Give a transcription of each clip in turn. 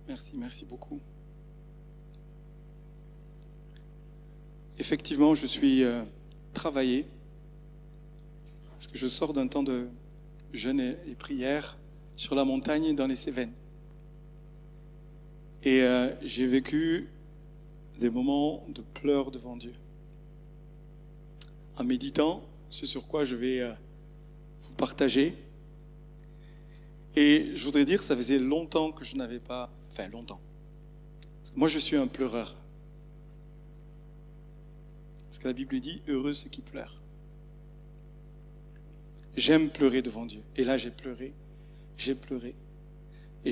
Merci beaucoup. Effectivement, je suis travaillé parce que je sors d'un temps de jeûne et prière sur la montagne dans les Cévennes. Et j'ai vécu des moments de pleurs devant Dieu. En méditant, ce sur quoi je vais vous partager. Et je voudrais dire, ça faisait longtemps que je n'avais pas... Enfin, longtemps. Parce que moi, je suis un pleureur. Parce que la Bible dit, heureux ceux qui pleurent. J'aime pleurer devant Dieu. Et là, j'ai pleuré et j'ai pleuré. Et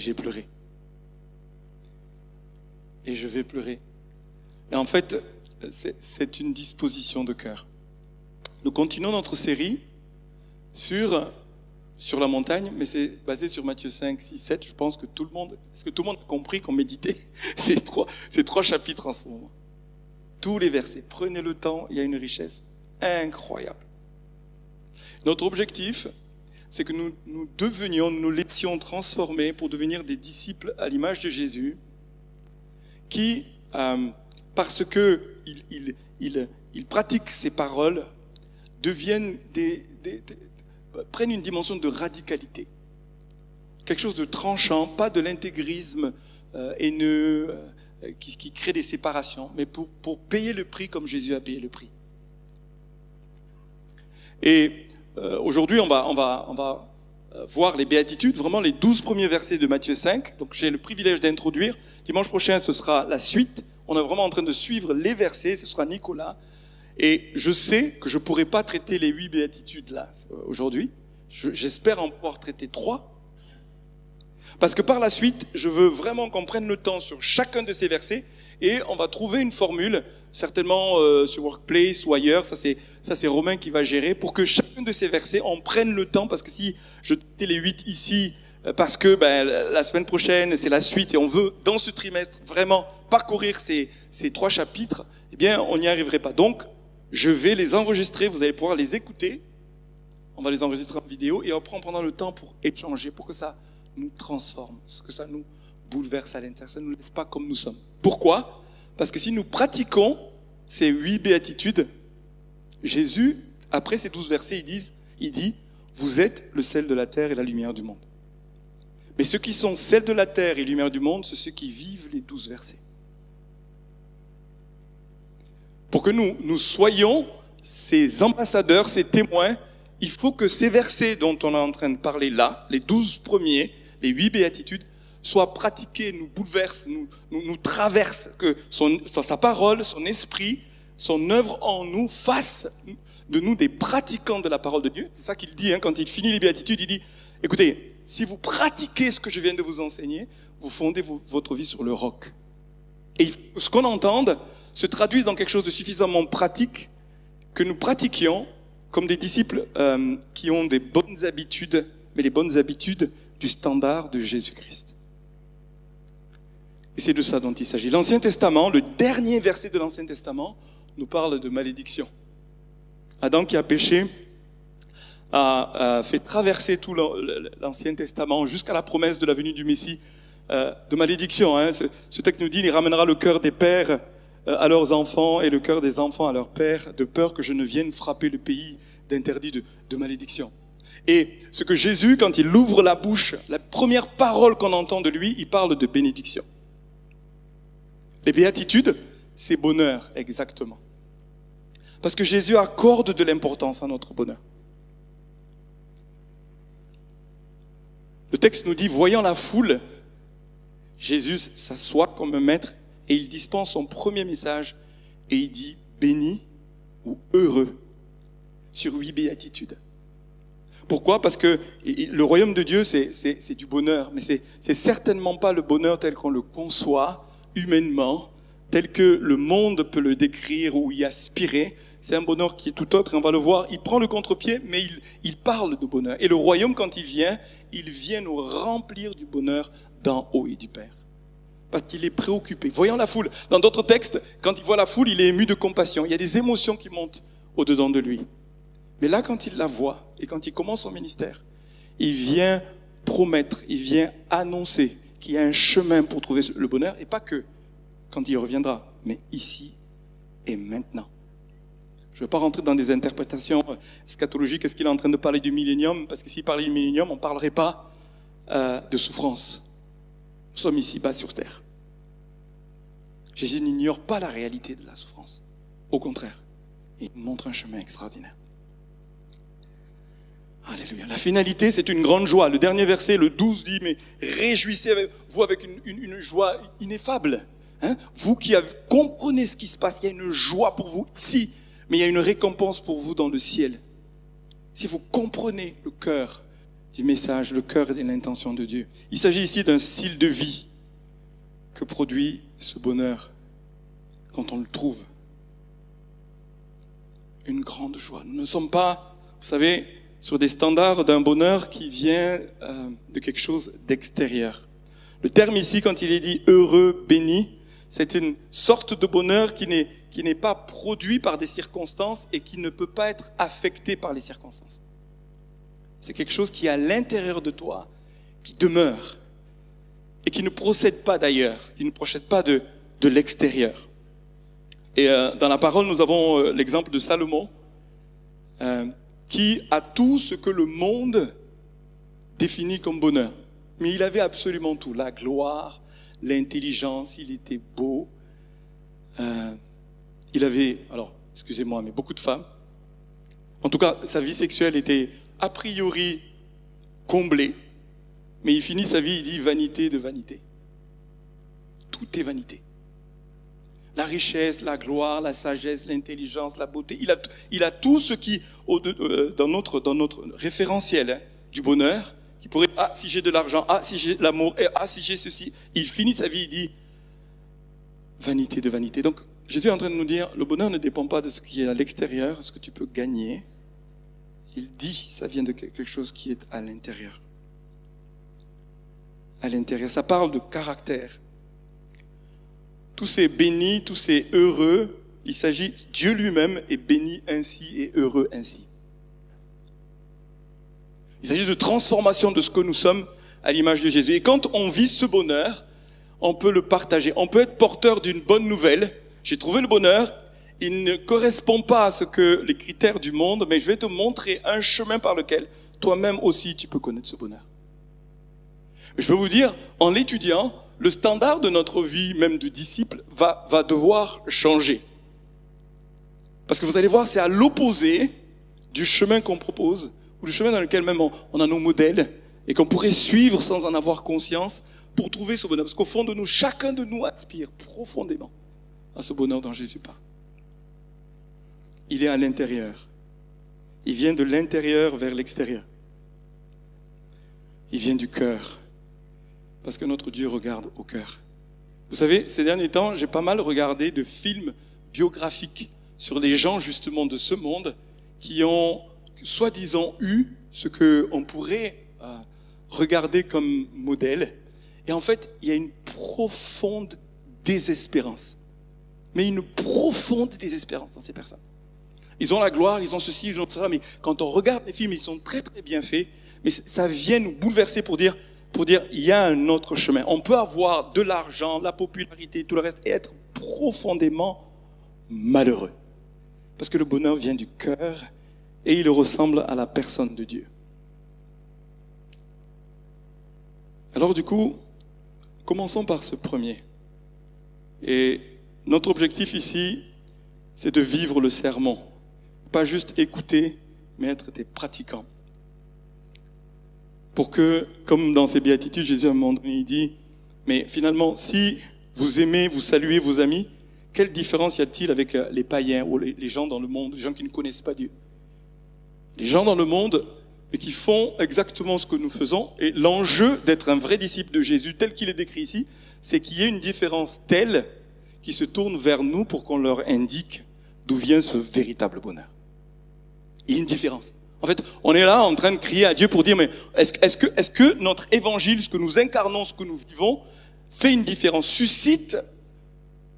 je vais pleurer. Et en fait, c'est une disposition de cœur. Nous continuons notre série sur la montagne, mais c'est basé sur Matthieu 5, 6, 7. Je pense que tout le monde a compris qu'on méditait ces trois chapitres en ce moment. Tous les versets. Prenez le temps, il y a une richesse incroyable. Notre objectif, c'est que nous laissions transformer pour devenir des disciples à l'image de Jésus, qui, parce que il pratique ses paroles, deviennent prennent une dimension de radicalité. Quelque chose de tranchant, pas de l'intégrisme haineux qui crée des séparations, mais pour payer le prix comme Jésus a payé le prix. Et aujourd'hui, on va voir les béatitudes, vraiment les 12 premiers versets de Matthieu 5. Donc j'ai le privilège d'introduire. Dimanche prochain, ce sera la suite. On est vraiment en train de suivre les versets. Ce sera Nicolas. Et je sais que je ne pourrai pas traiter les 8 béatitudes là aujourd'hui. J'espère en pouvoir traiter 3. Parce que par la suite, je veux vraiment qu'on prenne le temps sur chacun de ces versets et on va trouver une formule, certainement sur Workplace ou ailleurs, ça c'est Romain qui va gérer, pour que chacun de ces versets, on prenne le temps, parce que si je traitais les 8 ici, parce que la semaine prochaine, c'est la suite et on veut, dans ce trimestre, vraiment parcourir ces 3 chapitres, eh bien, on n'y arriverait pas. Donc, je vais les enregistrer, vous allez pouvoir les écouter, on va les enregistrer en vidéo et après on prendra le temps pour échanger, pour que ça nous transforme, que ça nous bouleverse à l'intérieur, ça ne nous laisse pas comme nous sommes. Pourquoi ? Parce que si nous pratiquons ces 8 béatitudes, Jésus, après ces 12 versets, il dit, vous êtes le sel de la terre et la lumière du monde. Mais ceux qui sont sel de la terre et lumière du monde, c'est ceux qui vivent les 12 versets. Pour que nous soyons ces ambassadeurs, ces témoins, il faut que ces versets dont on est en train de parler là, les 12 premiers, les 8 béatitudes, soient pratiqués, nous bouleversent, nous traversent, que sa parole, son esprit, son œuvre en nous fasse de nous des pratiquants de la parole de Dieu. C'est ça qu'il dit quand il finit les béatitudes, il dit, écoutez, si vous pratiquez ce que je viens de vous enseigner, vous fondez votre vie sur le roc. Et ce qu'on entende se traduise dans quelque chose de suffisamment pratique, que nous pratiquions comme des disciples qui ont des bonnes habitudes, mais les bonnes habitudes du standard de Jésus-Christ. Et c'est de ça dont il s'agit. L'Ancien Testament, le dernier verset de l'Ancien Testament, nous parle de malédiction. Adam qui a péché a fait traverser tout l'Ancien Testament jusqu'à la promesse de la venue du Messie de malédiction. Ce texte nous dit, il ramènera le cœur des pères à leurs enfants et le cœur des enfants à leurs pères, de peur que je ne vienne frapper le pays d'interdit de malédiction. Et ce que Jésus, quand il ouvre la bouche, la première parole qu'on entend de lui, il parle de bénédiction. Les béatitudes, c'est bonheur, exactement. Parce que Jésus accorde de l'importance à notre bonheur. Le texte nous dit, voyant la foule, Jésus s'assoit comme un maître et il dispense son premier message et il dit béni ou heureux sur 8 béatitudes. Pourquoi ? Parce que le royaume de Dieu, c'est du bonheur, mais c'est certainement pas le bonheur tel qu'on le conçoit humainement, tel que le monde peut le décrire ou y aspirer. C'est un bonheur qui est tout autre, et on va le voir. Il prend le contre-pied, mais il parle de bonheur. Et le royaume, quand il vient nous remplir du bonheur d'en haut et du Père. Parce qu'il est préoccupé. Voyant la foule. Dans d'autres textes, quand il voit la foule, il est ému de compassion. Il y a des émotions qui montent au-dedans de lui. Mais là, quand il la voit, et quand il commence son ministère, il vient promettre, il vient annoncer qu'il y a un chemin pour trouver le bonheur, et pas que quand il reviendra, mais ici et maintenant. Je ne vais pas rentrer dans des interprétations eschatologiques. Est-ce qu'il est en train de parler du millénium? Parce que s'il parlait du millénium, on ne parlerait pas de souffrance. Nous sommes ici bas sur terre. Jésus n'ignore pas la réalité de la souffrance. Au contraire, il nous montre un chemin extraordinaire. Alléluia. La finalité, c'est une grande joie. Le dernier verset, le 12, dit, mais réjouissez-vous avec une joie ineffable. Hein? Vous qui comprenez ce qui se passe, il y a une joie pour vous ici, mais il y a une récompense pour vous dans le ciel. Si vous comprenez le cœur du message, le cœur et l'intention de Dieu. Il s'agit ici d'un style de vie que produit ce bonheur quand on le trouve. Une grande joie. Nous ne sommes pas, vous savez, sur des standards d'un bonheur qui vient de quelque chose d'extérieur. Le terme ici, quand il est dit heureux, béni, c'est une sorte de bonheur qui n'est pas produit par des circonstances et qui ne peut pas être affecté par les circonstances. C'est quelque chose qui est à l'intérieur de toi, qui demeure et qui ne procède pas d'ailleurs, qui ne procède pas de l'extérieur. Et dans la parole, nous avons l'exemple de Salomon, qui a tout ce que le monde définit comme bonheur. Mais il avait absolument tout, la gloire, l'intelligence, il était beau. Il avait, alors, excusez-moi, mais beaucoup de femmes. En tout cas, sa vie sexuelle était a priori comblée. Mais il finit sa vie, il dit vanité de vanité. Tout est vanité. La richesse, la gloire, la sagesse, l'intelligence, la beauté. Il a tout ce qui, dans notre référentiel du bonheur, qui pourrait, si j'ai de l'argent, si j'ai l'amour, si j'ai ceci. Il finit sa vie, il dit vanité de vanité. Donc, Jésus est en train de nous dire, le bonheur ne dépend pas de ce qui est à l'extérieur, ce que tu peux gagner. Il dit, ça vient de quelque chose qui est à l'intérieur. À l'intérieur, ça parle de caractère. Tous ces bénis, tous ces heureux, il s'agit, Dieu lui-même est béni ainsi et heureux ainsi. Il s'agit de transformation de ce que nous sommes à l'image de Jésus. Et quand on vit ce bonheur, on peut le partager. On peut être porteur d'une bonne nouvelle. J'ai trouvé le bonheur. Il ne correspond pas à ce que les critères du monde, mais je vais te montrer un chemin par lequel toi-même aussi tu peux connaître ce bonheur. Je peux vous dire, en l'étudiant, le standard de notre vie, même de disciple, va devoir changer. Parce que vous allez voir, c'est à l'opposé du chemin qu'on propose, ou du chemin dans lequel même on a nos modèles, et qu'on pourrait suivre sans en avoir conscience, pour trouver ce bonheur. Parce qu'au fond de nous, chacun de nous aspire profondément à ce bonheur dont Jésus parle. Il est à l'intérieur. Il vient de l'intérieur vers l'extérieur. Il vient du cœur. Parce que notre Dieu regarde au cœur. Vous savez, ces derniers temps, j'ai pas mal regardé de films biographiques sur les gens justement de ce monde qui ont soi-disant eu ce qu'on pourrait regarder comme modèle. Et en fait, il y a une profonde désespérance. Mais une profonde désespérance dans ces personnes. Ils ont la gloire, ils ont ceci, ils ont cela, mais quand on regarde les films, ils sont très très bien faits. Mais ça vient nous bouleverser pour dire, il y a un autre chemin. On peut avoir de l'argent, la popularité, tout le reste, et être profondément malheureux. Parce que le bonheur vient du cœur et il ressemble à la personne de Dieu. Alors du coup, commençons par ce premier. Et notre objectif ici, c'est de vivre le sermon. Pas juste écouter, mais être des pratiquants. Pour que, comme dans ses béatitudes, Jésus à un moment donné, il dit, mais finalement, si vous aimez, vous saluez vos amis, quelle différence y a-t-il avec les païens ou les gens dans le monde, les gens qui ne connaissent pas Dieu? Les gens dans le monde, mais qui font exactement ce que nous faisons. Et l'enjeu d'être un vrai disciple de Jésus, tel qu'il est décrit ici, c'est qu'il y ait une différence telle qui se tourne vers nous pour qu'on leur indique d'où vient ce véritable bonheur. Il y a une différence. En fait, on est là en train de crier à Dieu pour dire, mais est-ce que notre évangile, ce que nous incarnons, ce que nous vivons, fait une différence, suscite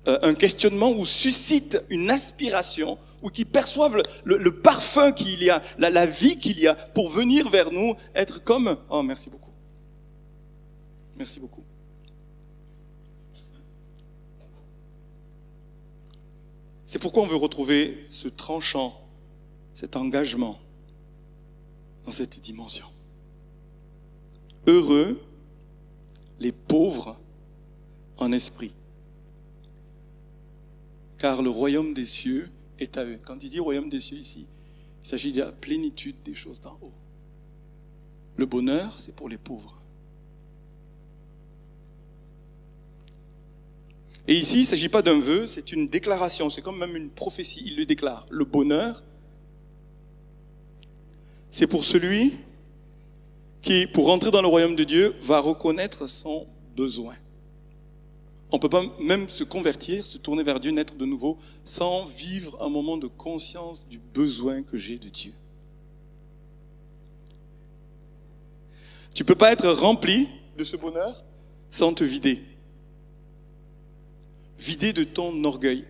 un questionnement ou suscite une aspiration ou qui perçoivent le parfum qu'il y a, la vie qu'il y a pour venir vers nous, être comme... Oh, merci beaucoup. Merci beaucoup. C'est pourquoi on veut retrouver ce tranchant, cet engagement dans cette dimension. Heureux les pauvres en esprit, car le royaume des cieux est à eux. Quand il dit royaume des cieux ici, il s'agit de la plénitude des choses d'en haut. Le bonheur, c'est pour les pauvres. Et ici, il ne s'agit pas d'un vœu, c'est une déclaration, c'est comme même une prophétie, il le déclare. Le bonheur, c'est pour celui qui, pour entrer dans le royaume de Dieu, va reconnaître son besoin. On ne peut pas même se convertir, se tourner vers Dieu, naître de nouveau, sans vivre un moment de conscience du besoin que j'ai de Dieu. Tu ne peux pas être rempli de ce bonheur sans te vider. Vider de ton orgueil.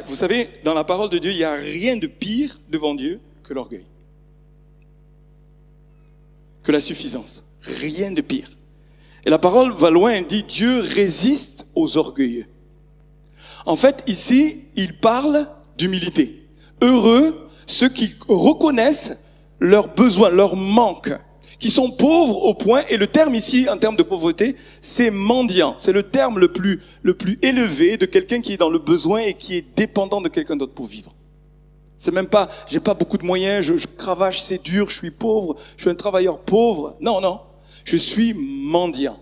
Vous savez, dans la parole de Dieu, il n'y a rien de pire devant Dieu que l'orgueil. Que la suffisance. Rien de pire. Et la parole va loin, elle dit Dieu résiste aux orgueilleux. En fait, ici, il parle d'humilité. Heureux ceux qui reconnaissent leurs besoins, leurs manques, qui sont pauvres au point, et le terme ici, en termes de pauvreté, c'est mendiant. C'est le terme le plus élevé de quelqu'un qui est dans le besoin et qui est dépendant de quelqu'un d'autre pour vivre. C'est même pas, j'ai pas beaucoup de moyens, je cravache, c'est dur, je suis pauvre, je suis un travailleur pauvre. Non, non. Je suis mendiant.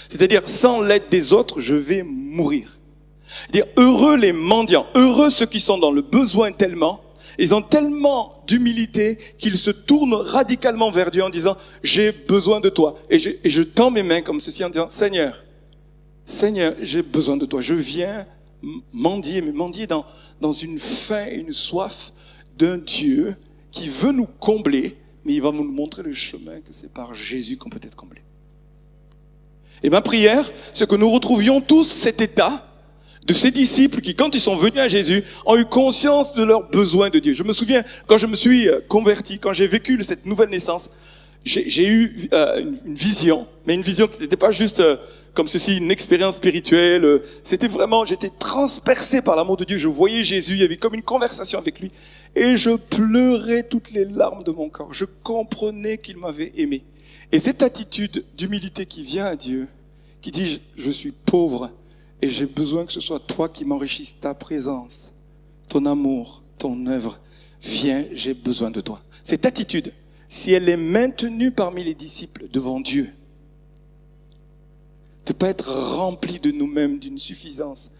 C'est-à-dire, sans l'aide des autres, je vais mourir. C'est-à-dire, heureux les mendiants, heureux ceux qui sont dans le besoin tellement, ils ont tellement d'humilité qu'ils se tournent radicalement vers Dieu en disant, j'ai besoin de toi. Et je tends mes mains comme ceci en disant, Seigneur, j'ai besoin de toi. Je viens mendier, mais mendier dans une faim et une soif d'un Dieu qui veut nous combler, mais il va nous montrer le chemin que c'est par Jésus qu'on peut être comblé. Et ma prière, c'est que nous retrouvions tous cet état de ces disciples qui, quand ils sont venus à Jésus, ont eu conscience de leurs besoins de Dieu. Je me souviens, quand je me suis converti, quand j'ai vécu cette nouvelle naissance, j'ai eu une vision, mais une vision qui n'était pas juste comme ceci, une expérience spirituelle. C'était vraiment, j'étais transpercé par l'amour de Dieu. Je voyais Jésus, il y avait comme une conversation avec lui. Et je pleurais toutes les larmes de mon corps. Je comprenais qu'il m'avait aimé. Et cette attitude d'humilité qui vient à Dieu, qui dit, je suis pauvre et j'ai besoin que ce soit toi qui m'enrichisse, ta présence, ton amour, ton œuvre. Viens, j'ai besoin de toi. Cette attitude, si elle est maintenue parmi les disciples devant Dieu, de ne pas être rempli de nous-mêmes, d'une suffisance,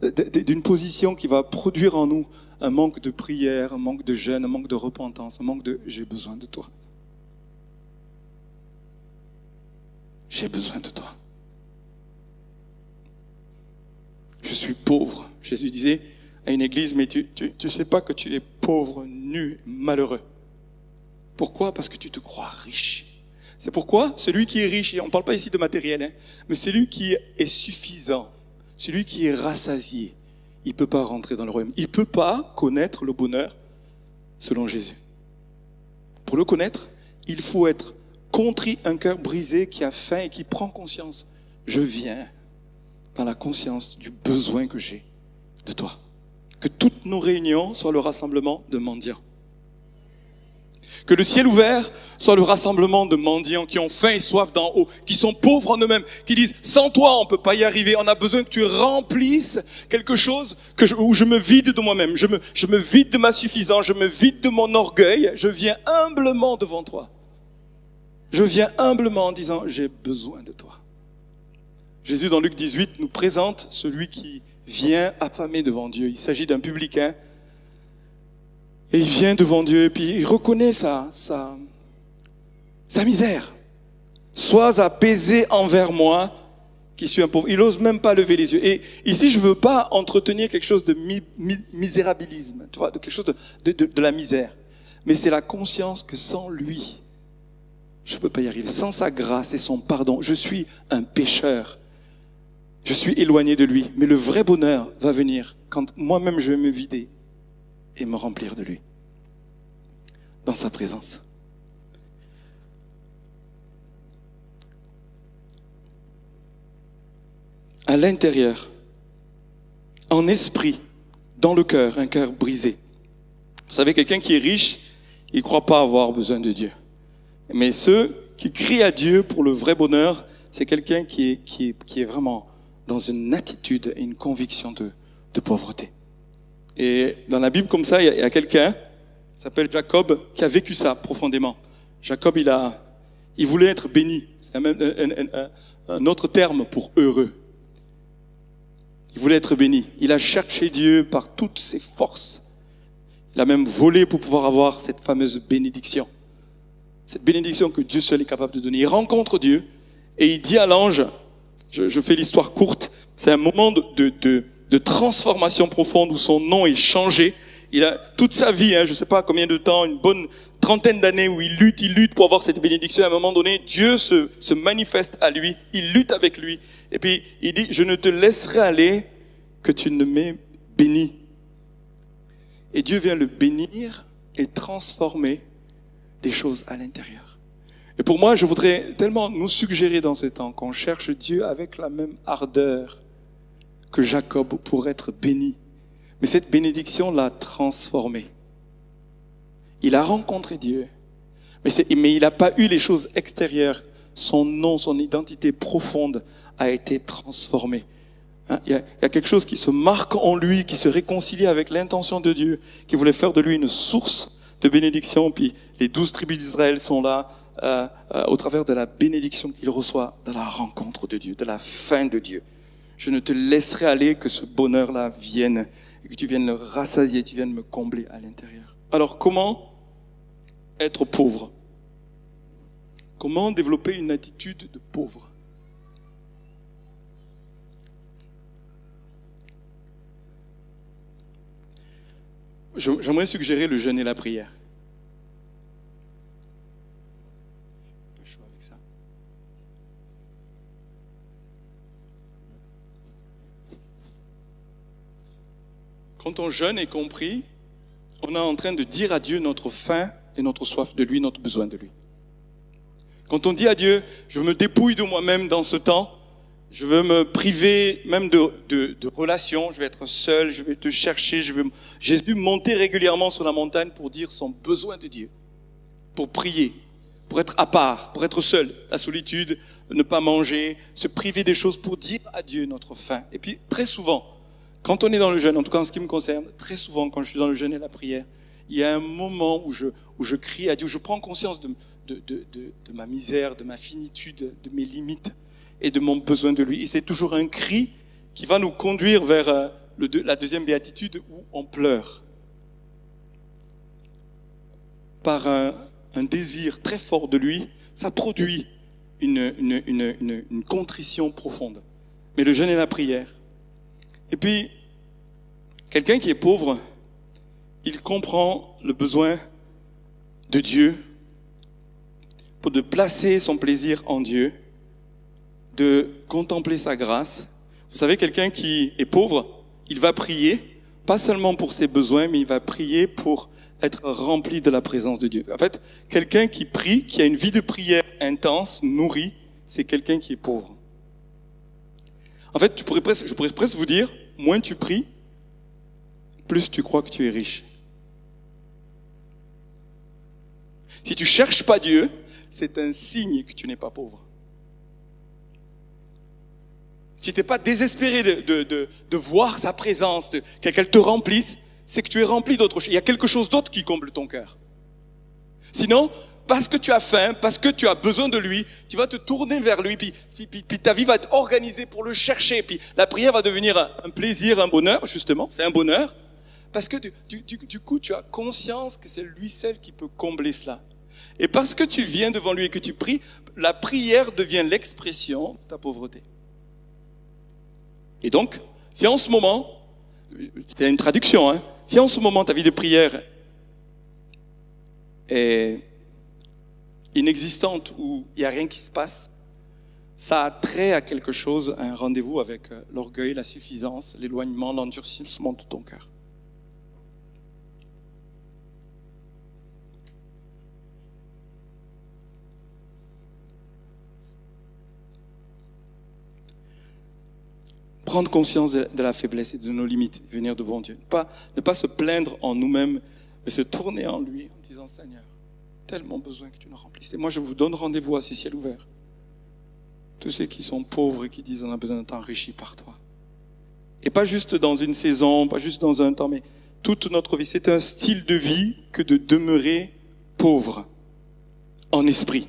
d'une position qui va produire en nous un manque de prière, un manque de jeûne, un manque de repentance, un manque de « j'ai besoin de toi ». J'ai besoin de toi. Je suis pauvre. Jésus disait à une église, mais tu sais pas que tu es pauvre, nu, malheureux. Pourquoi? Parce que tu te crois riche. C'est pourquoi celui qui est riche, et on ne parle pas ici de matériel, mais celui qui est suffisant, celui qui est rassasié, il ne peut pas rentrer dans le royaume. Il ne peut pas connaître le bonheur selon Jésus. Pour le connaître, il faut être contrit, un cœur brisé qui a faim et qui prend conscience. Je viens par la conscience du besoin que j'ai de toi. Que toutes nos réunions soient le rassemblement de mendiants. Que le ciel ouvert soit le rassemblement de mendiants qui ont faim et soif d'en haut, qui sont pauvres en eux-mêmes, qui disent, sans toi, on ne peut pas y arriver, on a besoin que tu remplisses quelque chose où je me vide de moi-même, je me vide de ma suffisance, je me vide de mon orgueil, je viens humblement devant toi. Je viens humblement en disant, j'ai besoin de toi. Jésus, dans Luc 18, nous présente celui qui vient affamé devant Dieu. Il s'agit d'un publicain. Et il vient devant Dieu et puis il reconnaît sa misère. Sois apaisé envers moi qui suis un pauvre. Il n'ose même pas lever les yeux. Et ici, je ne veux pas entretenir quelque chose de misérabilisme, tu vois, de quelque chose de la misère. Mais c'est la conscience que sans lui, je ne peux pas y arriver. Sans sa grâce et son pardon, je suis un pécheur. Je suis éloigné de lui. Mais le vrai bonheur va venir quand moi-même je vais me vider et me remplir de lui. Dans sa présence. À l'intérieur, en esprit, dans le cœur, un cœur brisé. Vous savez, quelqu'un qui est riche, il ne croit pas avoir besoin de Dieu. Mais ceux qui crient à Dieu pour le vrai bonheur, c'est quelqu'un qui est vraiment dans une attitude et une conviction de pauvreté. Et dans la Bible, comme ça, il y a quelqu'un, qui s'appelle Jacob, qui a vécu ça profondément. Jacob, il voulait être béni. C'est même un autre terme pour heureux. Il voulait être béni. Il a cherché Dieu par toutes ses forces. Il a même volé pour pouvoir avoir cette fameuse bénédiction. Cette bénédiction que Dieu seul est capable de donner. Il rencontre Dieu et il dit à l'ange, je fais l'histoire courte, c'est un moment de transformation profonde où son nom est changé. Il a toute sa vie, je ne sais pas combien de temps, une bonne trentaine d'années où il lutte pour avoir cette bénédiction. À un moment donné, Dieu se manifeste à lui, il lutte avec lui. Et puis il dit, je ne te laisserai aller que tu ne m'aies béni. Et Dieu vient le bénir et transformer les choses à l'intérieur. Et pour moi, je voudrais tellement nous suggérer dans ce temps qu'on cherche Dieu avec la même ardeur que Jacob pour être béni. Mais cette bénédiction l'a transformé. Il a rencontré Dieu, mais il n'a pas eu les choses extérieures. Son nom, son identité profonde a été transformée. Il y a quelque chose qui se marque en lui, qui se réconcilie avec l'intention de Dieu, qui voulait faire de lui une source de bénédiction. Puis les 12 tribus d'Israël sont là au travers de la bénédiction qu'il reçoit de la rencontre de Dieu, de la fin de Dieu. Je ne te laisserai aller que ce bonheur-là vienne et que tu viennes le rassasier, tu viennes me combler à l'intérieur. Alors comment être pauvre? Comment développer une attitude de pauvre? J'aimerais suggérer le jeûne et la prière. Pas le choix avec ça. Quand on jeûne et qu'on prie, on est en train de dire à Dieu notre faim et notre soif de lui, notre besoin de lui. Quand on dit à Dieu, je me dépouille de moi-même dans ce temps, je veux me priver même de relations, je vais être seul, je vais te chercher, Jésus monter régulièrement sur la montagne pour dire son besoin de Dieu, pour prier, pour être à part, pour être seul, la solitude, ne pas manger, se priver des choses pour dire à Dieu notre faim. Et puis très souvent, quand on est dans le jeûne, en tout cas en ce qui me concerne, très souvent quand je suis dans le jeûne et la prière, il y a un moment où je crie à Dieu, je prends conscience de ma misère, de ma finitude, de mes limites et de mon besoin de lui. Et c'est toujours un cri qui va nous conduire vers la deuxième béatitude où on pleure. Par un désir très fort de lui, ça produit une contrition profonde. Mais le jeûne et la prière. Et puis, quelqu'un qui est pauvre, il comprend le besoin de Dieu de placer son plaisir en Dieu, de contempler sa grâce. Vous savez, quelqu'un qui est pauvre, il va prier, pas seulement pour ses besoins, mais il va prier pour être rempli de la présence de Dieu. En fait, quelqu'un qui prie, qui a une vie de prière intense, nourrie, c'est quelqu'un qui est pauvre. En fait, je pourrais presque vous dire, moins tu pries, plus tu crois que tu es riche. Si tu cherches pas Dieu, c'est un signe que tu n'es pas pauvre. Si tu n'es pas désespéré de voir sa présence, qu'elle te remplisse, c'est que tu es rempli d'autre chose. Il y a quelque chose d'autre qui comble ton cœur. Sinon, parce que tu as faim, parce que tu as besoin de lui, tu vas te tourner vers lui, puis ta vie va être organisée pour le chercher, puis la prière va devenir un plaisir, un bonheur, justement, c'est un bonheur, parce que du coup, tu as conscience que c'est lui seul qui peut combler cela. Et parce que tu viens devant lui et que tu pries, la prière devient l'expression de ta pauvreté. Et donc, si en ce moment, c'est une traduction, si en ce moment ta vie de prière est inexistante ou il n'y a rien qui se passe, ça a trait à quelque chose, à un rendez-vous avec l'orgueil, la suffisance, l'éloignement, l'endurcissement de ton cœur. prendre conscience de la faiblesse et de nos limites, et venir devant Dieu. Ne pas se plaindre en nous-mêmes, mais se tourner en lui en disant, Seigneur, tellement besoin que tu nous remplisses. Et moi, je vous donne rendez-vous à ce ciel ouvert. Tous ceux qui sont pauvres et qui disent, on a besoin d'être enrichis par toi. Et pas juste dans une saison, pas juste dans un temps, mais toute notre vie. C'est un style de vie que de demeurer pauvre en esprit.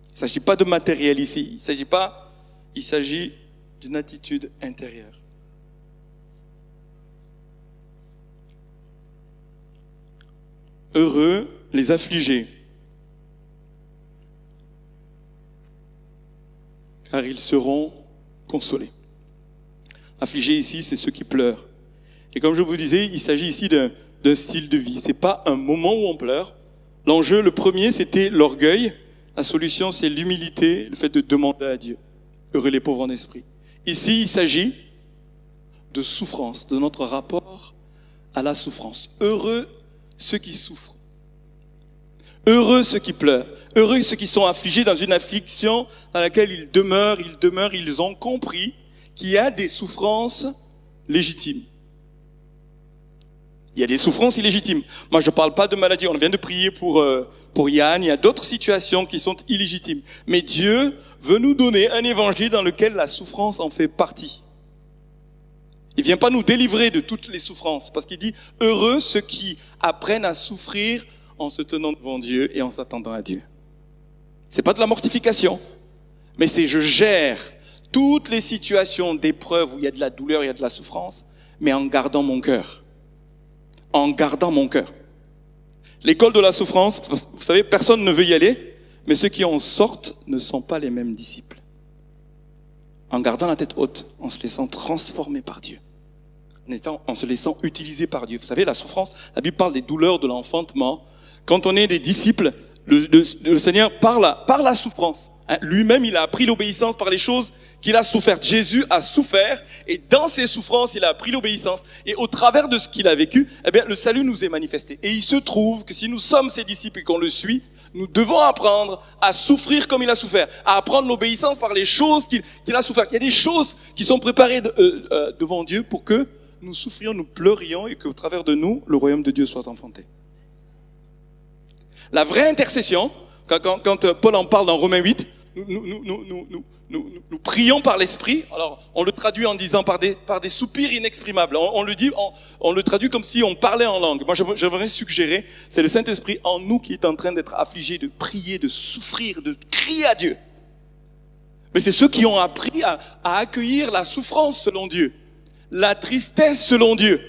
Il ne s'agit pas de matériel ici. Il s'agit d'une attitude intérieure. Heureux les affligés, car ils seront consolés. Affligés ici, c'est ceux qui pleurent. Et comme je vous disais, il s'agit ici d'un style de vie. C'est pas un moment où on pleure. L'enjeu, le premier, c'était l'orgueil. La solution, c'est l'humilité, le fait de demander à Dieu. Heureux les pauvres en esprit. Ici, il s'agit de souffrance, de notre rapport à la souffrance. Heureux ceux qui souffrent. Heureux ceux qui pleurent. Heureux ceux qui sont affligés dans une affliction dans laquelle ils demeurent, ils ont compris qu'il y a des souffrances légitimes. Il y a des souffrances illégitimes. Moi, je ne parle pas de maladie. On vient de prier pour Yann. Il y a d'autres situations qui sont illégitimes. Mais Dieu veut nous donner un évangile dans lequel la souffrance en fait partie. Il vient pas nous délivrer de toutes les souffrances. Parce qu'il dit, heureux ceux qui apprennent à souffrir en se tenant devant Dieu et en s'attendant à Dieu. C'est pas de la mortification. Mais c'est je gère toutes les situations d'épreuve où il y a de la douleur, il y a de la souffrance, mais en gardant mon cœur. En gardant mon cœur. L'école de la souffrance, vous savez, personne ne veut y aller, mais ceux qui en sortent ne sont pas les mêmes disciples. En gardant la tête haute, en se laissant transformer par Dieu, en se laissant utiliser par Dieu. Vous savez, la souffrance, la Bible parle des douleurs de l'enfantement. Quand on est des disciples, le Seigneur par la souffrance. Lui-même, il a appris l'obéissance par les choses qu'il a souffert. Jésus a souffert et dans ses souffrances, il a appris l'obéissance. Et au travers de ce qu'il a vécu, eh bien, le salut nous est manifesté. Et il se trouve que si nous sommes ses disciples et qu'on le suit, nous devons apprendre à souffrir comme il a souffert, à apprendre l'obéissance par les choses qu'il a souffert. Il y a des choses qui sont préparées devant Dieu pour que nous souffrions, nous pleurions et qu'au travers de nous, le royaume de Dieu soit enfanté. La vraie intercession, quand Paul en parle dans Romains 8, nous prions par l'esprit. Alors, on le traduit en disant par des soupirs inexprimables. On le traduit comme si on parlait en langue. Moi, j'aimerais suggérer, c'est le Saint-Esprit en nous qui est en train d'être affligé, de prier, de souffrir, de crier à Dieu. Mais c'est ceux qui ont appris à accueillir la souffrance selon Dieu, la tristesse selon Dieu.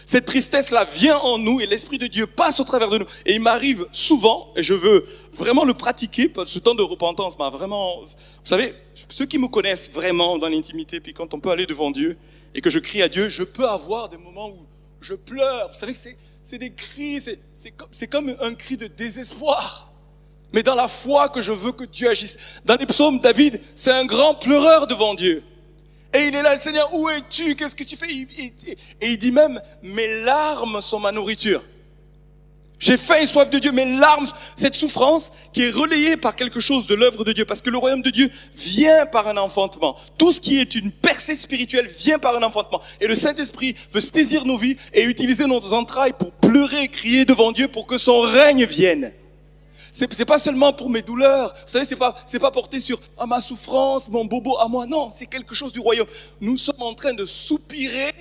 Cette tristesse-là vient en nous et l'Esprit de Dieu passe au travers de nous. Et il m'arrive souvent, et je veux vraiment le pratiquer, parce que ce temps de repentance m'a vraiment... Vous savez, ceux qui me connaissent vraiment dans l'intimité, puis quand on peut aller devant Dieu et que je crie à Dieu, je peux avoir des moments où je pleure. Vous savez que c'est des cris, c'est comme un cri de désespoir. Mais dans la foi que je veux que Dieu agisse. Dans les psaumes, David, c'est un grand pleureur devant Dieu. Et il est là, Seigneur, où es-tu? Qu'est-ce que tu fais? Et il dit même, mes larmes sont ma nourriture. J'ai faim et soif de Dieu, mes larmes, cette souffrance qui est relayée par quelque chose de l'œuvre de Dieu. Parce que le royaume de Dieu vient par un enfantement. Tout ce qui est une percée spirituelle vient par un enfantement. Et le Saint-Esprit veut saisir nos vies et utiliser nos entrailles pour pleurer et crier devant Dieu pour que son règne vienne. C'est pas seulement pour mes douleurs. Vous savez, c'est pas porté sur ma souffrance, mon bobo à moi. Non, c'est quelque chose du royaume. Nous sommes en train de soupirer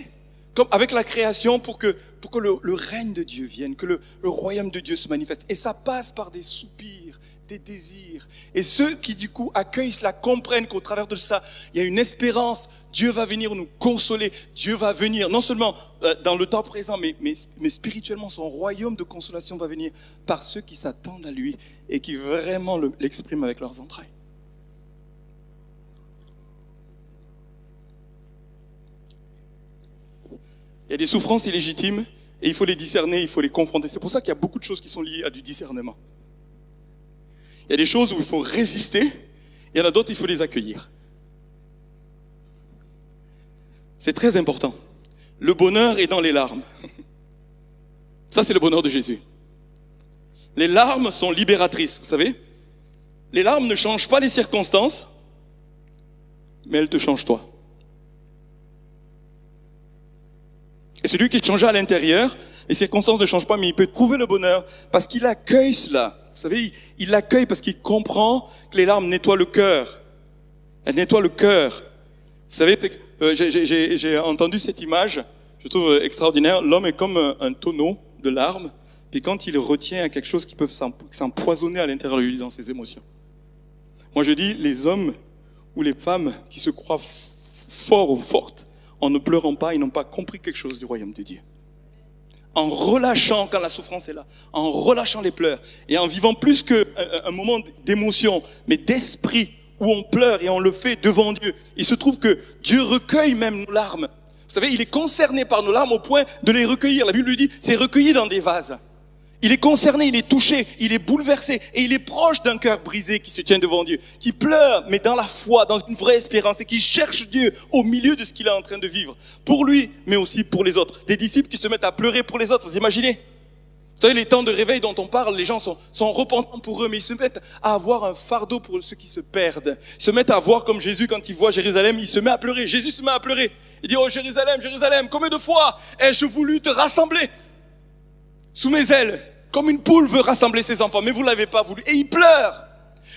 comme avec la création pour que le règne de Dieu vienne, que le royaume de Dieu se manifeste. Et ça passe par des soupirs, des désirs. Et ceux qui du coup accueillent cela comprennent qu'au travers de ça, il y a une espérance. Dieu va venir nous consoler. Dieu va venir non seulement dans le temps présent, mais spirituellement, son royaume de consolation va venir par ceux qui s'attendent à lui et qui vraiment l'expriment avec leurs entrailles. Il y a des souffrances illégitimes et il faut les discerner, il faut les confronter. C'est pour ça qu'il y a beaucoup de choses qui sont liées à du discernement. Il y a des choses où il faut résister, il y en a d'autres, il faut les accueillir. C'est très important. Le bonheur est dans les larmes. Ça, c'est le bonheur de Jésus. Les larmes sont libératrices, vous savez. Les larmes ne changent pas les circonstances, mais elles te changent toi. Et celui qui est changé à l'intérieur, les circonstances ne changent pas, mais il peut trouver le bonheur parce qu'il accueille cela. Vous savez, il l'accueille parce qu'il comprend que les larmes nettoient le cœur. Elles nettoient le cœur. Vous savez, j'ai entendu cette image, je trouve extraordinaire. L'homme est comme un tonneau de larmes, puis quand il retient quelque chose qui peut s'empoisonner à l'intérieur de lui dans ses émotions. Moi je dis, les hommes ou les femmes qui se croient forts ou fortes, en ne pleurant pas, ils n'ont pas compris quelque chose du royaume de Dieu. En relâchant quand la souffrance est là, en relâchant les pleurs, et en vivant plus qu'un moment d'émotion, mais d'esprit, où on pleure et on le fait devant Dieu. Il se trouve que Dieu recueille même nos larmes. Vous savez, il est concerné par nos larmes au point de les recueillir. La Bible lui dit, c'est recueilli dans des vases. Il est concerné, il est touché, il est bouleversé et il est proche d'un cœur brisé qui se tient devant Dieu, qui pleure, mais dans la foi, dans une vraie espérance et qui cherche Dieu au milieu de ce qu'il est en train de vivre. Pour lui, mais aussi pour les autres. Des disciples qui se mettent à pleurer pour les autres, vous imaginez ? Vous savez, les temps de réveil dont on parle, les gens sont repentants pour eux, mais ils se mettent à avoir un fardeau pour ceux qui se perdent. Ils se mettent à voir comme Jésus, quand il voit Jérusalem, il se met à pleurer. Jésus se met à pleurer. Il dit, oh Jérusalem, Jérusalem, combien de fois ai-je voulu te rassembler sous mes ailes, comme une poule veut rassembler ses enfants, mais vous ne l'avez pas voulu. Et il pleure.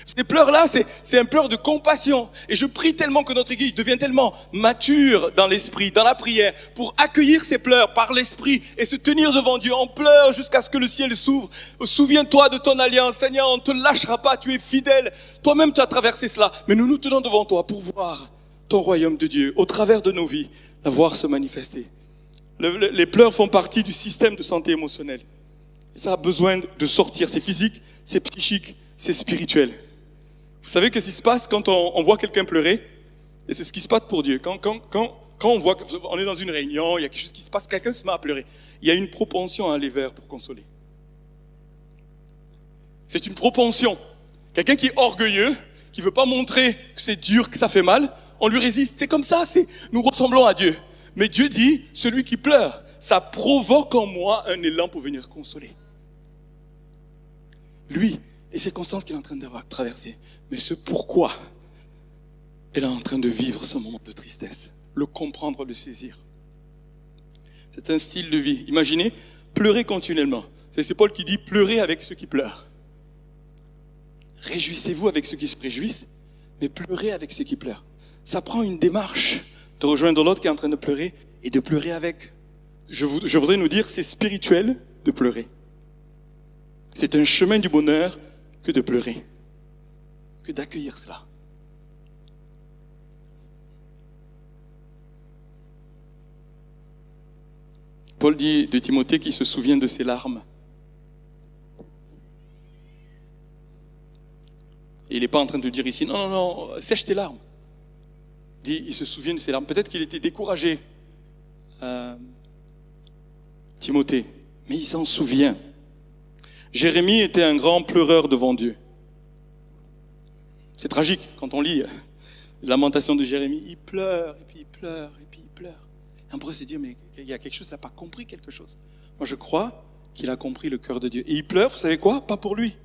Ces pleurs-là, c'est un pleur de compassion. Et je prie tellement que notre Église devienne tellement mature dans l'esprit, dans la prière, pour accueillir ces pleurs par l'esprit et se tenir devant Dieu. On pleure jusqu'à ce que le ciel s'ouvre. Souviens-toi de ton alliance. Seigneur, on ne te lâchera pas, tu es fidèle. Toi-même, tu as traversé cela. Mais nous nous tenons devant toi pour voir ton royaume de Dieu, au travers de nos vies, la voir se manifester. Les pleurs font partie du système de santé émotionnelle. Et ça a besoin de sortir. C'est physique, c'est psychique, c'est spirituel. Vous savez qu'est-ce qui se passe quand on voit quelqu'un pleurer? Et c'est ce qui se passe pour Dieu. Quand on voit qu'on est dans une réunion, il y a quelque chose qui se passe, quelqu'un se met à pleurer. Il y a une propension à aller vers pour consoler. C'est une propension. Quelqu'un qui est orgueilleux, qui veut pas montrer que c'est dur, que ça fait mal, on lui résiste. C'est comme ça, nous ressemblons à Dieu. Mais Dieu dit, celui qui pleure, ça provoque en moi un élan pour venir consoler. Lui, les circonstances qu'il est en train d'avoir traversées, mais ce pourquoi elle est en train de vivre ce moment de tristesse, le comprendre, le saisir. C'est un style de vie. Imaginez, pleurer continuellement. C'est Paul qui dit, pleurez avec ceux qui pleurent. Réjouissez-vous avec ceux qui se réjouissent, mais pleurez avec ceux qui pleurent. Ça prend une démarche de rejoindre l'autre qui est en train de pleurer et de pleurer avec. Je voudrais nous dire, c'est spirituel de pleurer. C'est un chemin du bonheur que de pleurer, que d'accueillir cela. Paul dit de Timothée qu'il se souvient de ses larmes. Et il n'est pas en train de dire ici, non, sèche tes larmes. Il se souvient de ses larmes. Peut-être qu'il était découragé, Timothée, mais il s'en souvient. Jérémie était un grand pleureur devant Dieu. C'est tragique quand on lit les lamentations de Jérémie. Il pleure, et puis il pleure, et puis il pleure. Et on pourrait se dire, mais il y a quelque chose, il n'a pas compris quelque chose. Moi, je crois qu'il a compris le cœur de Dieu. Et il pleure, vous savez quoi? Pas pour lui,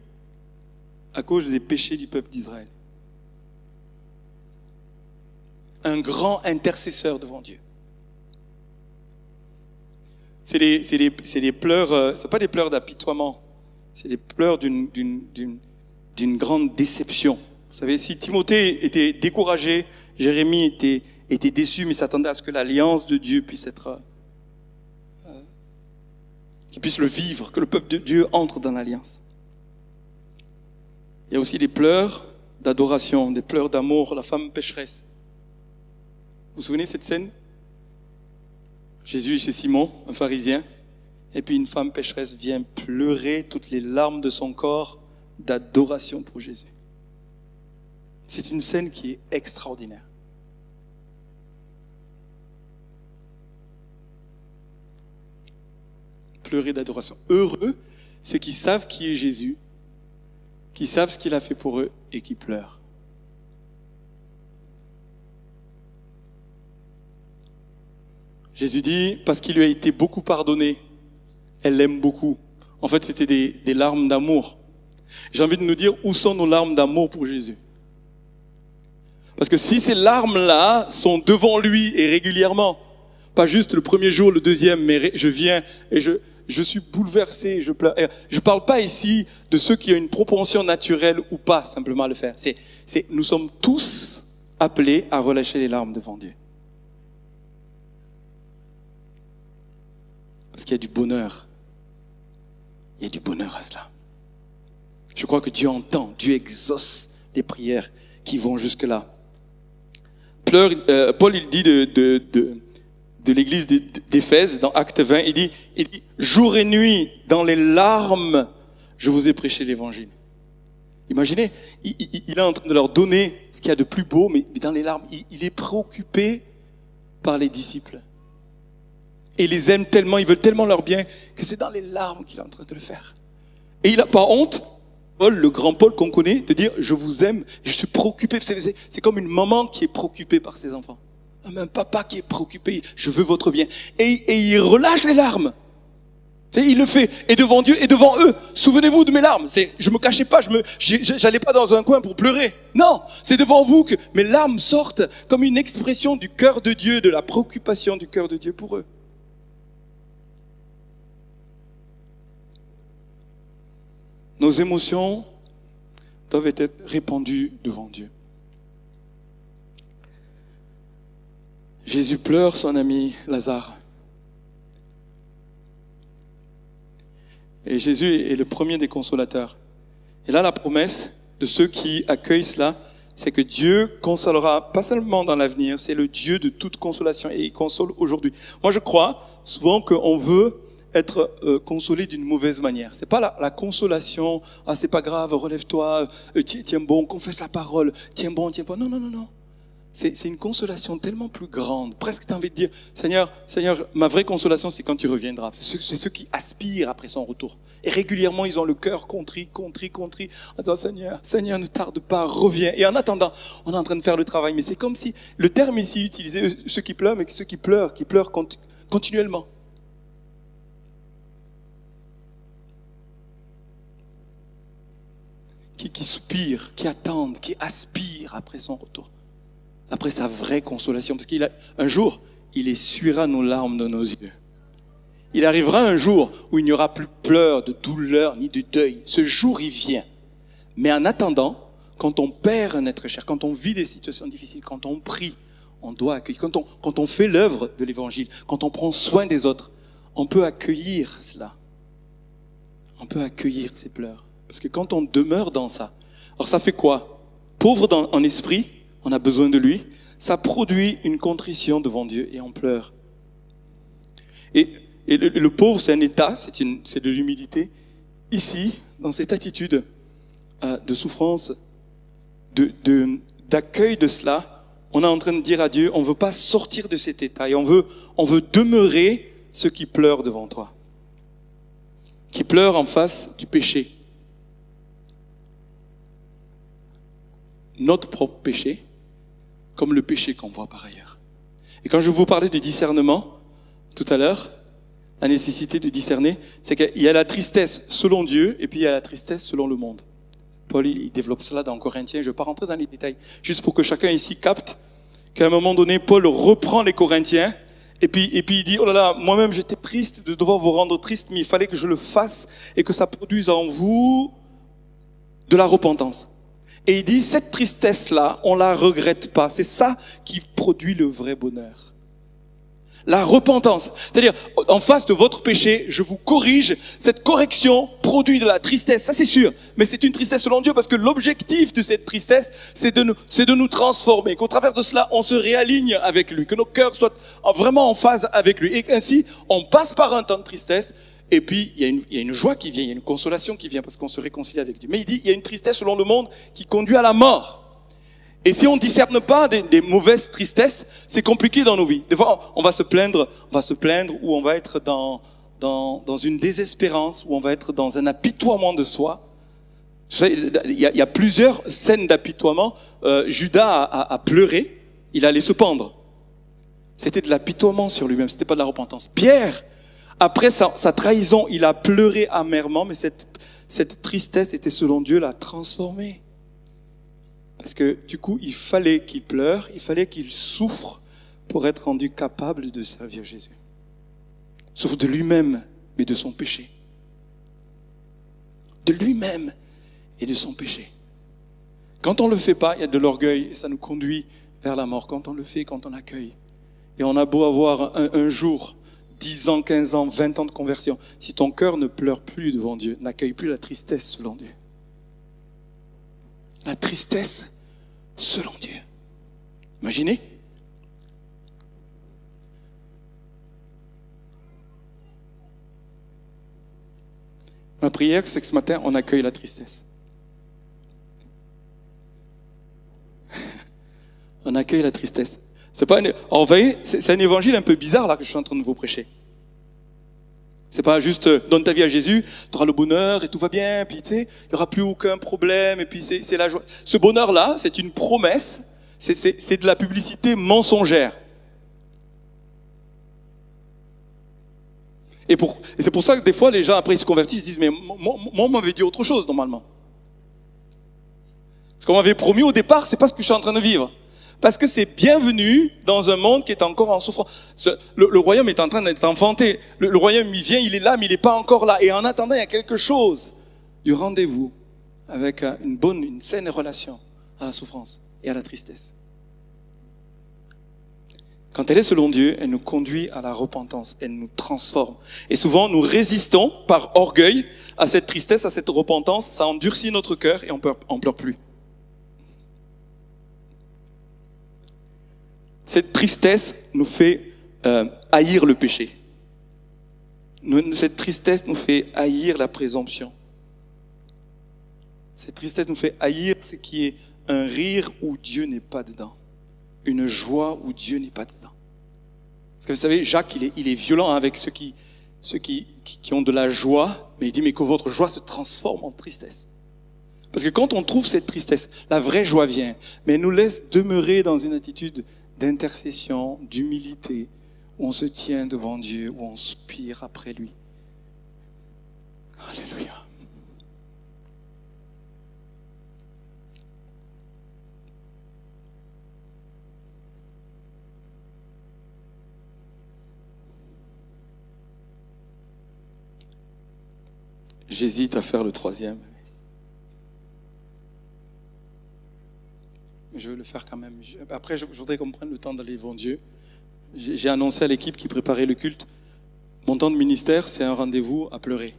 à cause des péchés du peuple d'Israël. Un grand intercesseur devant Dieu. C'est les pleurs, c'est pas des pleurs d'apitoiement, c'est les pleurs d'une grande déception. Vous savez, si Timothée était découragé, Jérémie était déçu, mais s'attendait à ce que l'alliance de Dieu puisse être, qu'il puisse le vivre, que le peuple de Dieu entre dans l'alliance. Il y a aussi des pleurs d'adoration, des pleurs d'amour, la femme pécheresse. Vous vous souvenez de cette scène? Jésus est chez Simon, un pharisien, et puis une femme pécheresse vient pleurer toutes les larmes de son corps d'adoration pour Jésus. C'est une scène qui est extraordinaire. Pleurer d'adoration. Heureux, ceux qui savent qui est Jésus, qui savent ce qu'il a fait pour eux et qui pleurent. Jésus dit, parce qu'il lui a été beaucoup pardonné, elle l'aime beaucoup. En fait, c'était des larmes d'amour. J'ai envie de nous dire, où sont nos larmes d'amour pour Jésus? Parce que si ces larmes-là sont devant lui et régulièrement, Pas juste le premier jour, le deuxième, mais je viens et je suis bouleversé, je pleure. Je parle pas ici de ceux qui ont une propension naturelle ou pas simplement à le faire. Nous sommes tous appelés à relâcher les larmes devant Dieu. Parce qu'il y a du bonheur. Il y a du bonheur à cela. Je crois que Dieu entend, Dieu exauce les prières qui vont jusque-là. Paul, il dit de l'église d'Éphèse, dans Acte 20, il dit, jour et nuit, dans les larmes, je vous ai prêché l'évangile. Imaginez, il est en train de leur donner ce qu'il y a de plus beau, mais dans les larmes, il est préoccupé par les disciples. Et il les aime tellement, il veut tellement leur bien, que c'est dans les larmes qu'il est en train de le faire. Et il n'a pas honte, Paul, le grand Paul qu'on connaît, de dire, je vous aime, je suis préoccupé. C'est comme une maman qui est préoccupée par ses enfants. Un papa qui est préoccupé, je veux votre bien. Et il relâche les larmes. Il le fait, et devant Dieu, et devant eux. Souvenez-vous de mes larmes. Je me cachais pas, j'allais pas dans un coin pour pleurer. Non, c'est devant vous que mes larmes sortent comme une expression du cœur de Dieu, de la préoccupation du cœur de Dieu pour eux. Nos émotions doivent être répandues devant Dieu. Jésus pleure son ami Lazare. Et Jésus est le premier des consolateurs. Et là, la promesse de ceux qui accueillent cela, c'est que Dieu consolera, pas seulement dans l'avenir, c'est le Dieu de toute consolation et il console aujourd'hui. Moi, je crois souvent qu'on veut être consolé d'une mauvaise manière. C'est pas la consolation, ah c'est pas grave, relève-toi, tiens bon, confesse la parole, tiens bon. Non. C'est une consolation tellement plus grande. Presque tu as envie de dire, Seigneur, ma vraie consolation c'est quand tu reviendras. C'est ceux qui aspirent après son retour. Et régulièrement ils ont le cœur contrit. En disant Seigneur, ne tarde pas, reviens. Et en attendant, on est en train de faire le travail. Mais c'est comme si, le terme ici utilisé, ceux qui pleurent, mais ceux qui pleurent continuellement. Qui soupirent, qui attendent, qui aspirent après son retour. Après sa vraie consolation. Parce un jour, il essuiera nos larmes de nos yeux. Il arrivera un jour où il n'y aura plus de pleurs, de douleur, ni de deuil. Ce jour, il vient. Mais en attendant, quand on perd un être cher, quand on vit des situations difficiles, quand on prie, on doit accueillir. Quand on fait l'œuvre de l'évangile, quand on prend soin des autres, on peut accueillir cela. On peut accueillir ces pleurs. Parce que quand on demeure dans ça, alors ça fait quoi? Pauvre en esprit, on a besoin de lui. Ça produit une contrition devant Dieu et on pleure. Et le pauvre, c'est un état, c'est de l'humilité. Ici, dans cette attitude de souffrance, d'accueil de cela, on est en train de dire à Dieu, on veut pas sortir de cet état et on veut demeurer ceux qui pleurent devant toi. Qui pleurent en face du péché. Notre propre péché, comme le péché qu'on voit par ailleurs. Et quand je vous parlais du discernement, tout à l'heure, la nécessité de discerner, c'est qu'il y a la tristesse selon Dieu, et puis il y a la tristesse selon le monde. Paul, il développe cela dans Corinthiens, je ne vais pas rentrer dans les détails, juste pour que chacun ici capte qu'à un moment donné, Paul reprend les Corinthiens, et puis il dit, oh là là, moi-même j'étais triste de devoir vous rendre triste, mais il fallait que je le fasse, et que ça produise en vous de la repentance. Et il dit, cette tristesse-là, on la regrette pas. C'est ça qui produit le vrai bonheur. La repentance. C'est-à-dire, en face de votre péché, je vous corrige. Cette correction produit de la tristesse, ça c'est sûr. Mais c'est une tristesse selon Dieu parce que l'objectif de cette tristesse, c'est de nous transformer. Qu'au travers de cela, on se réaligne avec lui. Que nos cœurs soient vraiment en phase avec lui. Et ainsi, on passe par un temps de tristesse. Et puis, il y a une joie qui vient, il y a une consolation qui vient parce qu'on se réconcilie avec Dieu. Mais il dit, il y a une tristesse selon le monde qui conduit à la mort. Et si on ne discerne pas des mauvaises tristesses, c'est compliqué dans nos vies. Des fois, on va se plaindre ou on va être dans une désespérance, ou on va être dans un apitoiement de soi. Il y a plusieurs scènes d'apitoiement. Judas a pleuré, il allait se pendre. C'était de l'apitoiement sur lui-même, c'était pas de la repentance. Pierre, après sa trahison, il a pleuré amèrement, mais cette tristesse était selon Dieu l'a transformé. Parce que du coup, il fallait qu'il pleure, il fallait qu'il souffre pour être rendu capable de servir Jésus. Sauf de lui-même, mais de son péché. De lui-même et de son péché. Quand on ne le fait pas, il y a de l'orgueil et ça nous conduit vers la mort. Quand on le fait, quand on accueille. Et on a beau avoir un jour, 10 ans, 15 ans, 20 ans de conversion. Si ton cœur ne pleure plus devant Dieu, n'accueille plus la tristesse selon Dieu. La tristesse selon Dieu. Imaginez. Ma prière, c'est que ce matin, on accueille la tristesse. On accueille la tristesse. C'est pas vous voyez, c'est un évangile un peu bizarre là que je suis en train de vous prêcher. C'est pas juste donne ta vie à Jésus, tu auras le bonheur et tout va bien, puis tu sais, il n'y aura plus aucun problème, et puis c'est la joie. Ce bonheur-là, c'est une promesse, c'est de la publicité mensongère. Et c'est pour ça que des fois, les gens, après, ils se convertissent, ils se disent, mais moi, on m'avait dit autre chose, normalement. Ce qu'on m'avait promis au départ, c'est pas ce que je suis en train de vivre. Parce que c'est bienvenu dans un monde qui est encore en souffrance. Le royaume est en train d'être enfanté. Le royaume, il vient, il est là, mais il n'est pas encore là. Et en attendant, il y a quelque chose du rendez-vous avec une saine relation à la souffrance et à la tristesse. Quand elle est selon Dieu, elle nous conduit à la repentance, elle nous transforme. Et souvent, nous résistons par orgueil à cette tristesse, à cette repentance. Ça endurcit notre cœur et on pleure plus. Cette tristesse nous fait haïr le péché. Cette tristesse nous fait haïr la présomption. Cette tristesse nous fait haïr ce qui est un rire où Dieu n'est pas dedans. Une joie où Dieu n'est pas dedans. Parce que vous savez, Jacques, il est violent avec ceux qui ont de la joie, mais il dit, mais que votre joie se transforme en tristesse. Parce que quand on trouve cette tristesse, la vraie joie vient, mais elle nous laisse demeurer dans une attitude d'intercession, d'humilité, où on se tient devant Dieu, où on soupire après lui. Alléluia. J'hésite à faire le troisième. Mais je veux le faire quand même. Après, je voudrais qu'on prenne le temps d'aller devant Dieu. J'ai annoncé à l'équipe qui préparait le culte, mon temps de ministère, c'est un rendez-vous à pleurer.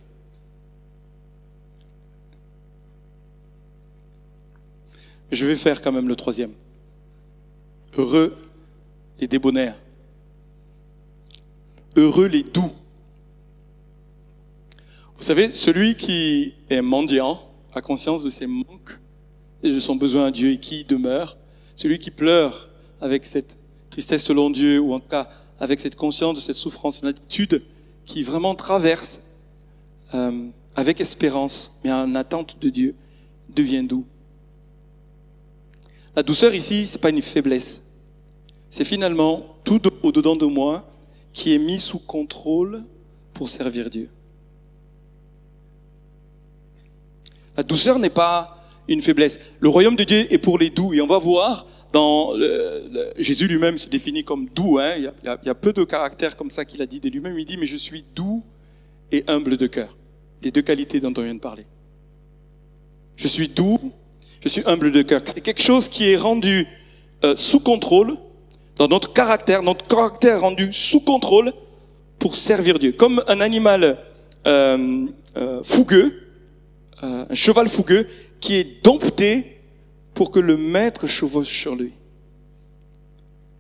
Mais je vais faire quand même le troisième. Heureux les débonnaires. Heureux les doux. Vous savez, celui qui est mendiant a conscience de ses manques et de son besoin à Dieu et qui demeure. Celui qui pleure avec cette tristesse selon Dieu, ou en tout cas avec cette conscience de cette souffrance, une attitude qui vraiment traverse avec espérance, mais en attente de Dieu, devient doux. La douceur ici, c'est pas une faiblesse. C'est finalement tout au-dedans de moi qui est mis sous contrôle pour servir Dieu. La douceur n'est pas une faiblesse. Le royaume de Dieu est pour les doux. Et on va voir, Jésus lui-même se définit comme doux. Il y a peu de caractères comme ça qu'il a dit de lui-même. Il dit, mais je suis doux et humble de cœur. Les deux qualités dont on vient de parler. Je suis doux, je suis humble de cœur. C'est quelque chose qui est rendu sous contrôle dans notre caractère rendu sous contrôle pour servir Dieu. Comme un animal fougueux, un cheval fougueux qui est dompté pour que le maître chevauche sur lui.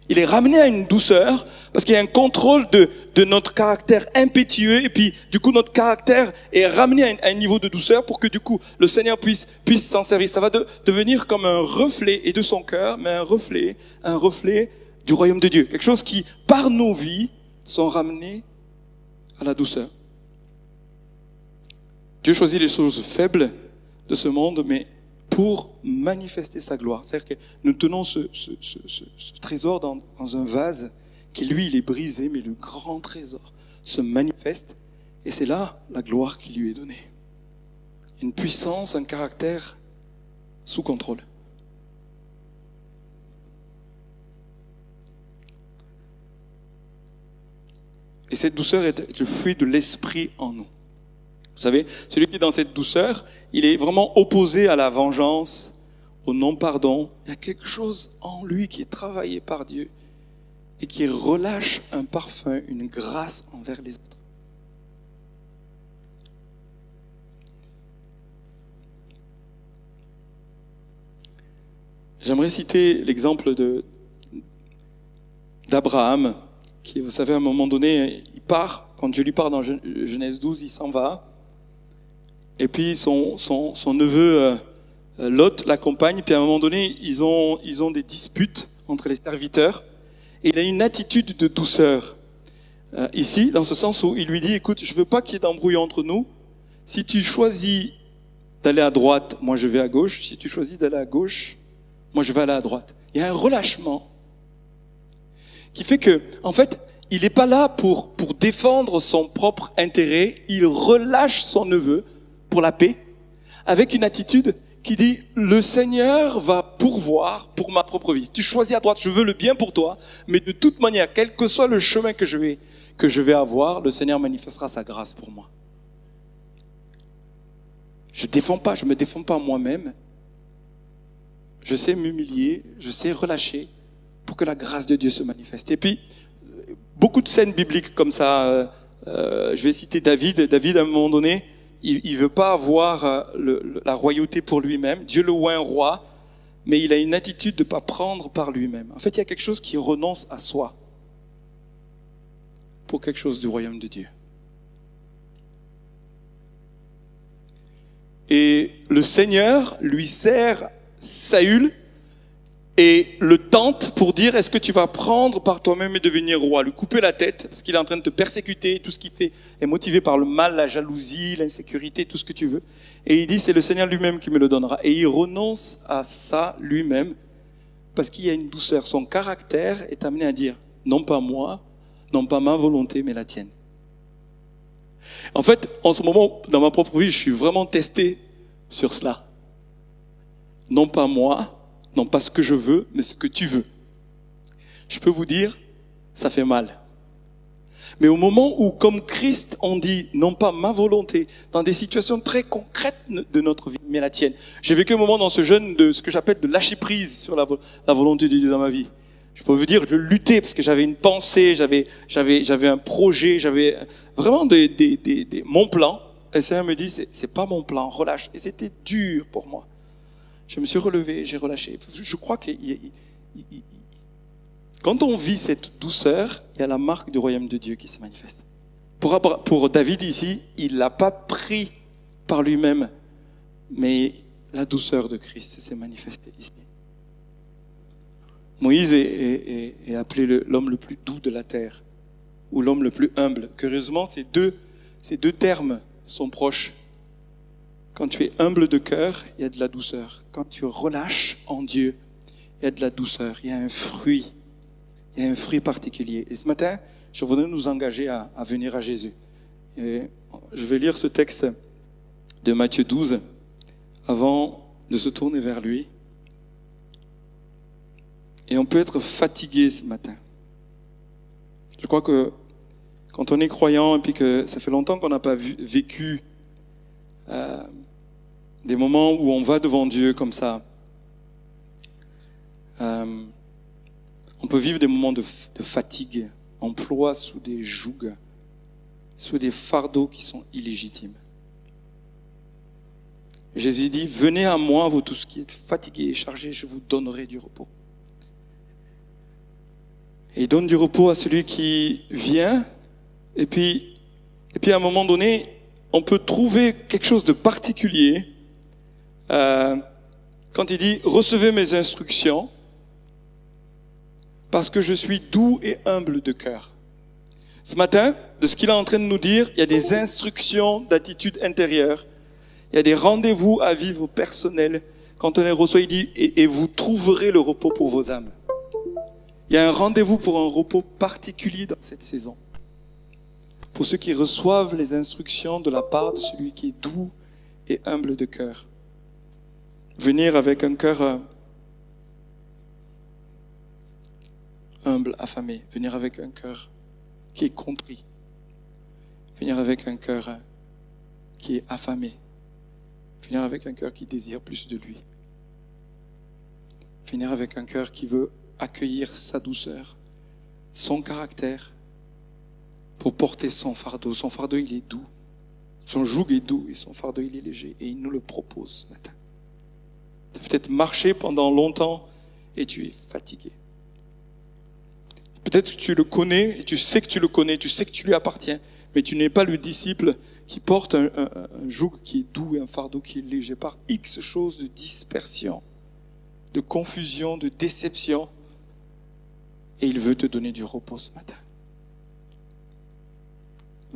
Il est ramené à une douceur parce qu'il y a un contrôle de notre caractère impétueux et puis du coup notre caractère est ramené à un niveau de douceur pour que du coup le Seigneur puisse s'en servir. Ça va devenir comme un reflet et de son cœur, mais un reflet du royaume de Dieu. Quelque chose qui, par nos vies, sont ramenés à la douceur. Dieu choisit les choses faibles de ce monde, mais pour manifester sa gloire. C'est-à-dire que nous tenons ce trésor dans un vase qui, lui, il est brisé, mais le grand trésor se manifeste, et c'est là la gloire qui lui est donnée. Une puissance, un caractère sous contrôle. Et cette douceur est le fruit de l'esprit en nous. Vous savez, celui qui est dans cette douceur, il est vraiment opposé à la vengeance, au non-pardon. Il y a quelque chose en lui qui est travaillé par Dieu et qui relâche un parfum, une grâce envers les autres. J'aimerais citer l'exemple d'Abraham, qui, vous savez, à un moment donné, il part, quand Dieu lui parle dans Genèse 12, il s'en va. Et puis son neveu Lot l'accompagne, puis à un moment donné, ils ont des disputes entre les serviteurs. Et il a une attitude de douceur. Ici, dans ce sens où il lui dit, écoute, je veux pas qu'il y ait d'embrouille entre nous. Si tu choisis d'aller à droite, moi je vais à gauche. Si tu choisis d'aller à gauche, moi je vais aller à droite. Il y a un relâchement qui fait que, en fait, il n'est pas là pour défendre son propre intérêt. Il relâche son neveu pour la paix, avec une attitude qui dit, le Seigneur va pourvoir pour ma propre vie. Tu choisis à droite, je veux le bien pour toi, mais de toute manière, quel que soit le chemin que je vais avoir, le Seigneur manifestera sa grâce pour moi. Je me défends pas moi-même. Je sais m'humilier, je sais relâcher pour que la grâce de Dieu se manifeste. Et puis, beaucoup de scènes bibliques comme ça, je vais citer David. David, à un moment donné, il veut pas avoir la royauté pour lui-même. Dieu le oint roi, mais il a une attitude de pas prendre par lui-même. En fait, il y a quelque chose qui renonce à soi pour quelque chose du royaume de Dieu. Et le Seigneur lui sert Saül et le tente pour dire, est-ce que tu vas prendre par toi-même et devenir roi, lui couper la tête, parce qu'il est en train de te persécuter, tout ce qu'il fait est motivé par le mal, la jalousie, l'insécurité, tout ce que tu veux. Et il dit, c'est le Seigneur lui-même qui me le donnera. Et il renonce à ça lui-même, parce qu'il y a une douceur. Son caractère est amené à dire, non pas moi, non pas ma volonté, mais la tienne. En fait, en ce moment, dans ma propre vie, je suis vraiment testé sur cela. Non pas moi, non pas ce que je veux, mais ce que tu veux. Je peux vous dire, ça fait mal. Mais au moment où, comme Christ, on dit, non pas ma volonté, dans des situations très concrètes de notre vie, mais la tienne. J'ai vécu un moment dans ce jeûne de ce que j'appelle de lâcher prise sur la volonté de Dieu dans ma vie. Je peux vous dire, je luttais parce que j'avais une pensée, j'avais un projet, j'avais vraiment mon plan. Et le Seigneur me dit, c'est pas mon plan, relâche. Et c'était dur pour moi. Je me suis relevé, j'ai relâché. Je crois que quand on vit cette douceur, il y a la marque du royaume de Dieu qui se manifeste. Pour David ici, il l'a pas pris par lui-même, mais la douceur de Christ s'est manifestée ici. Moïse est appelé l'homme le plus doux de la terre, ou l'homme le plus humble. Curieusement, ces deux termes sont proches. Quand tu es humble de cœur, il y a de la douceur. Quand tu relâches en Dieu, il y a de la douceur. Il y a un fruit. Il y a un fruit particulier. Et ce matin, je voudrais nous engager à venir à Jésus. Et je vais lire ce texte de Matthieu 12 avant de se tourner vers lui. Et on peut être fatigué ce matin. Je crois que quand on est croyant et puis que ça fait longtemps qu'on n'a pas vécu des moments où on va devant Dieu comme ça, on peut vivre des moments de fatigue, on ploie sous des jougs, sous des fardeaux qui sont illégitimes. Jésus dit, venez à moi, vous tous qui êtes fatigués et chargés, je vous donnerai du repos. Et il donne du repos à celui qui vient, et puis à un moment donné, on peut trouver quelque chose de particulier quand il dit « Recevez mes instructions, parce que je suis doux et humble de cœur. » Ce matin, de ce qu'il est en train de nous dire, il y a des instructions d'attitude intérieure, il y a des rendez-vous à vivre personnels. Quand on les reçoit, il dit « Et vous trouverez le repos pour vos âmes. » Il y a un rendez-vous pour un repos particulier dans cette saison. Pour ceux qui reçoivent les instructions de la part de celui qui est doux et humble de cœur. Venir avec un cœur humble, affamé. Venir avec un cœur qui est contrit. Finir avec un cœur qui est affamé. Finir avec un cœur qui désire plus de lui. Finir avec un cœur qui veut accueillir sa douceur, son caractère, pour porter son fardeau. Son fardeau, il est doux. Son joug est doux et son fardeau, il est léger. Et il nous le propose ce matin. Tu as peut-être marché pendant longtemps et tu es fatigué. Peut-être que tu le connais et tu sais que tu le connais, tu sais que tu lui appartiens, mais tu n'es pas le disciple qui porte un joug qui est doux et un fardeau qui est léger par X choses de dispersion, de confusion, de déception. Et il veut te donner du repos ce matin.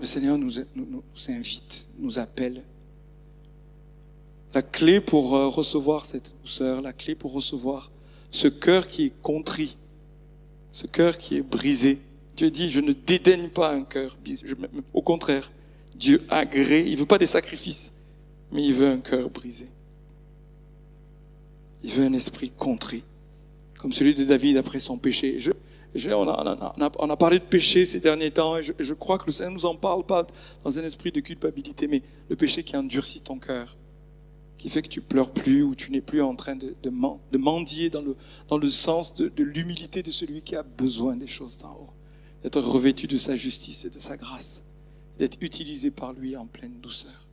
Le Seigneur nous invite, nous appelle. La clé pour recevoir cette douceur, la clé pour recevoir ce cœur qui est contrit, ce cœur qui est brisé. Dieu dit, je ne dédaigne pas un cœur brisé. Au contraire, Dieu agrée. Il ne veut pas des sacrifices, mais il veut un cœur brisé. Il veut un esprit contrit, comme celui de David après son péché. On a parlé de péché ces derniers temps, et je crois que le Seigneur ne nous en parle pas dans un esprit de culpabilité, mais le péché qui endurcit ton cœur, qui fait que tu pleures plus, ou tu n'es plus en train de mendier dans le sens de l'humilité de celui qui a besoin des choses d'en haut, d'être revêtu de sa justice et de sa grâce, d'être utilisé par lui en pleine douceur.